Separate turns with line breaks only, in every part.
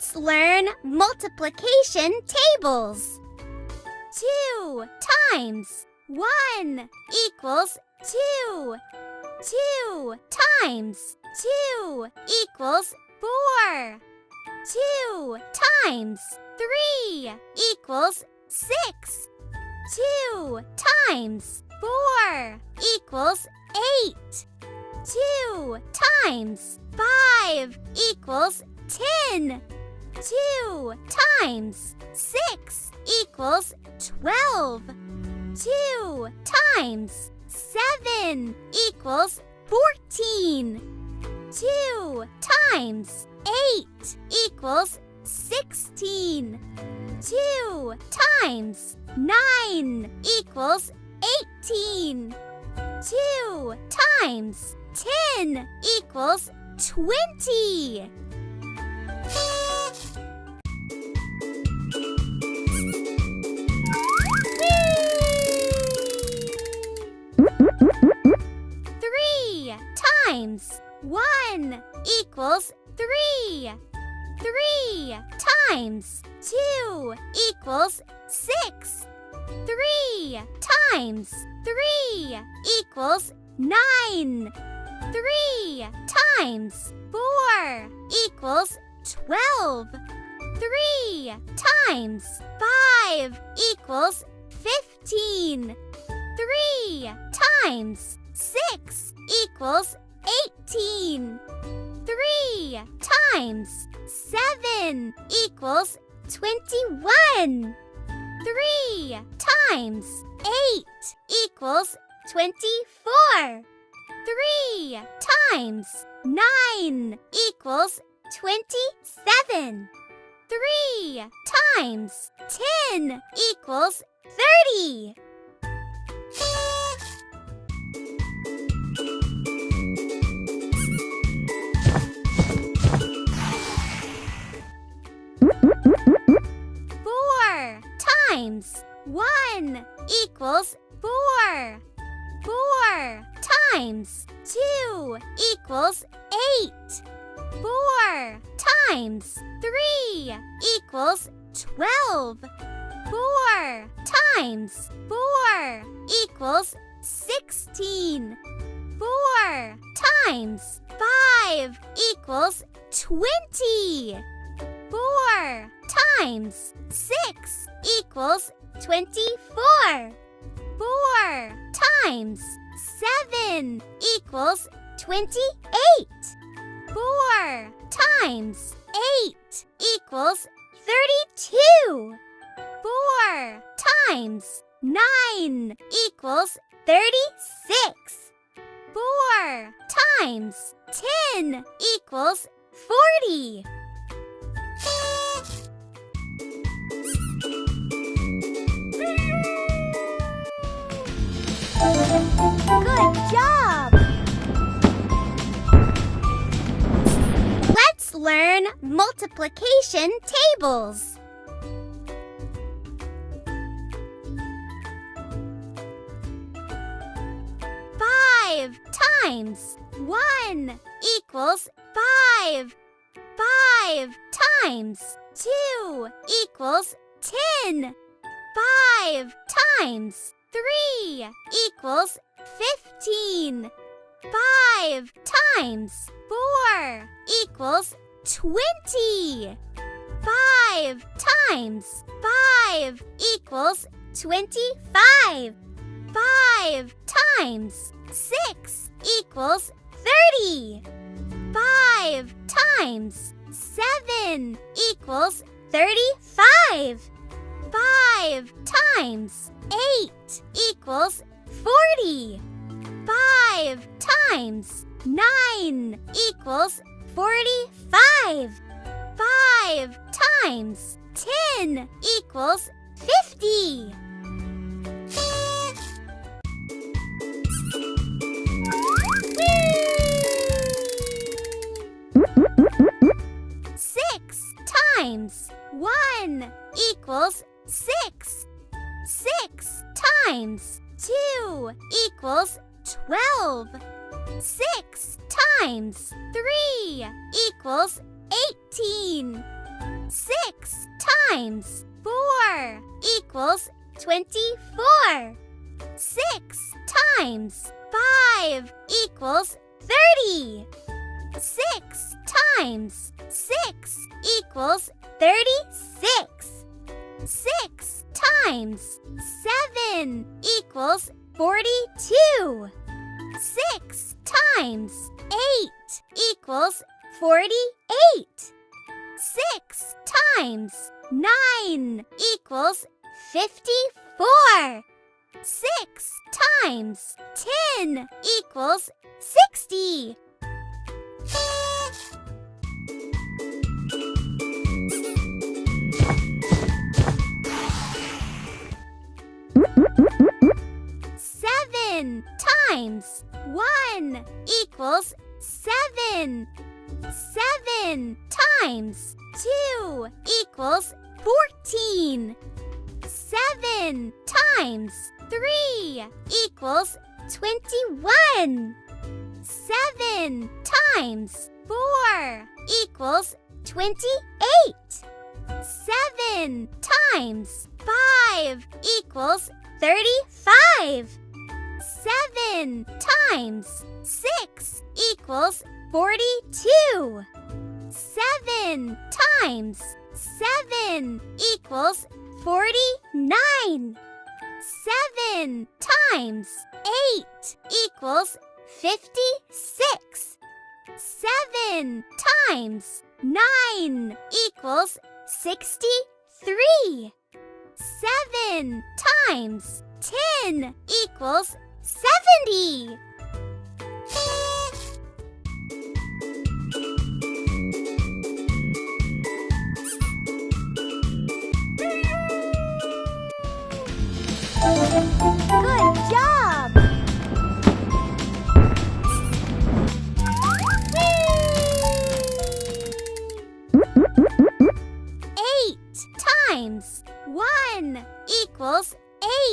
Let's learn multiplication tables. 2 times 1 equals 2. 2 times 2 equals 4. 2 times 3 equals 6. 2 times 4 equals 8. 2 times 5 equals 10. 2 times 6 equals 12. 2 times 7 equals 14. 2 times 8 equals 16. 2 times 9 equals 18. 2 times 10 equals 20. Three times 1 equals 3. 3 times 2 equals 6. 3 times 3 equals 9. 3 times 4 equals 12. 3 times 5 equals 15. 3 times 6 equals 18. 3 times 7 equals 21. 3 times 8 equals 24. 3 times 9 equals 27. 3 times 10 equals 30. Times 1 equals 4. 4 times 2 equals 8. 4 times 3 equals 12. 4 times 4 equals 16. 4 times 5 equals 20. 4 times 6 equals 24. 4 times 7 equals 28. 4 times 8 equals 32. 4 times 9 equals 36. 4 times 10 equals 40. Good job! Let's learn multiplication tables. 5 times 1 equals 5. 5 times 2 equals 10. 5 times 3 equals 15. 5 times 4 equals 20. 5 times 5 equals 25. 5 times 6 equals 30. 5 times 7 equals 35. 5 times 8 equals 40. 5 times 9 equals 45. 5 times 10 equals 50. Times 1 equals 6. 6 times 2 equals 12. 6 times 3 equals 18. times 4 equals 24. 6 times 5 equals 30. 6 times 6 equals 36. 6 times 7 equals 42. 6 times 8 equals 48. 6 times 9 equals 54. 6 times 10 equals 60. Seven times 1 equals 7. 7 times 2 equals 14. 7 times 3 equals 21. 7 times 4 equals 28. 7 times 5 equals 35. 7 times 6 equals 42. 7 times 7 equals 49. 7 times 8 equals 56. 7 times 9 equals 63. 7 times 10 equals 70. Good job! 8 times 1 equals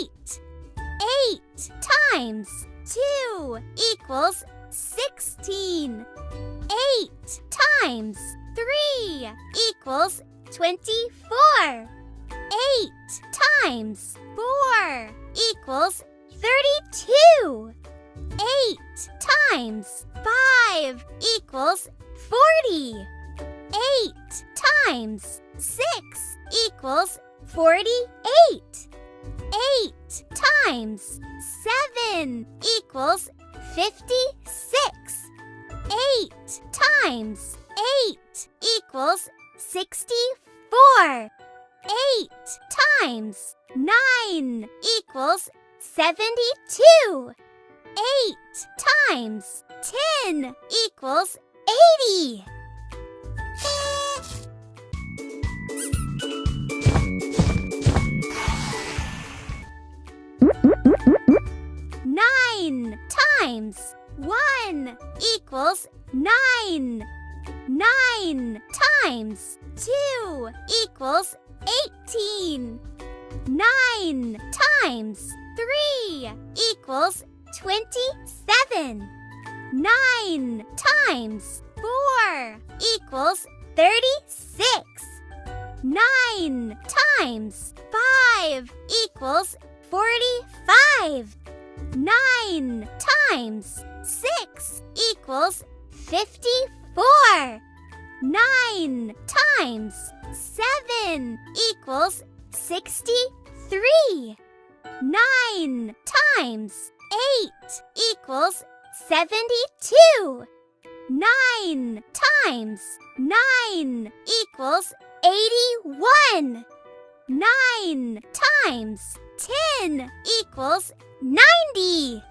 8. 8 times 2 equals 16. 8 times 3 equals 24. 8 times 4 equals 32. 8 times 5 equals 40. 8 times 6 equals 48. 8 times 7 equals 56. 8 times 8 equals 64. 8 times 9 equals 72. 8 times 10 equals 80. Nine times 1 equals 9. 9 times 2 equals 18. 9 times 3 equals 27. 9 times 4 equals 36. 9 times 5 equals 45. 9 times 6 equals 54. 9 times 7 equals 63. 9 times 8 equals 72. 9 times 9 equals 81. 9 times 10 equals 90.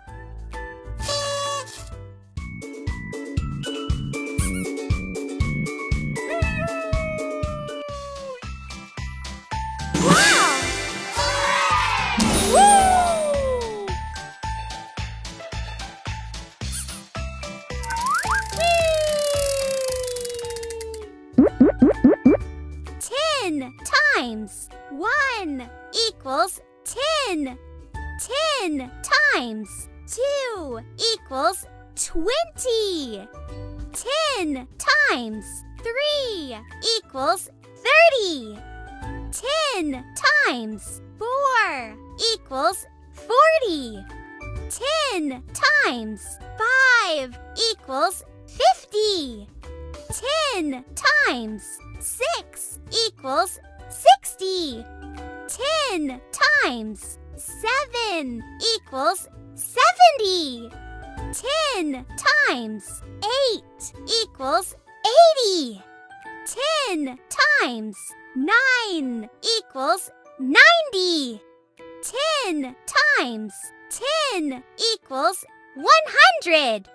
Wow! Woo! 10 times 1 equals 10. 10 times 2 equals 20. 10 times 3 equals 30. 10 times 4 equals 40. 10 times 5 equals 50. 10 times 6 equals 60. 10 times 7 equals 70. 10 times 8 equals 80. 10 times 9 equals 90. 10 times 10 equals 100.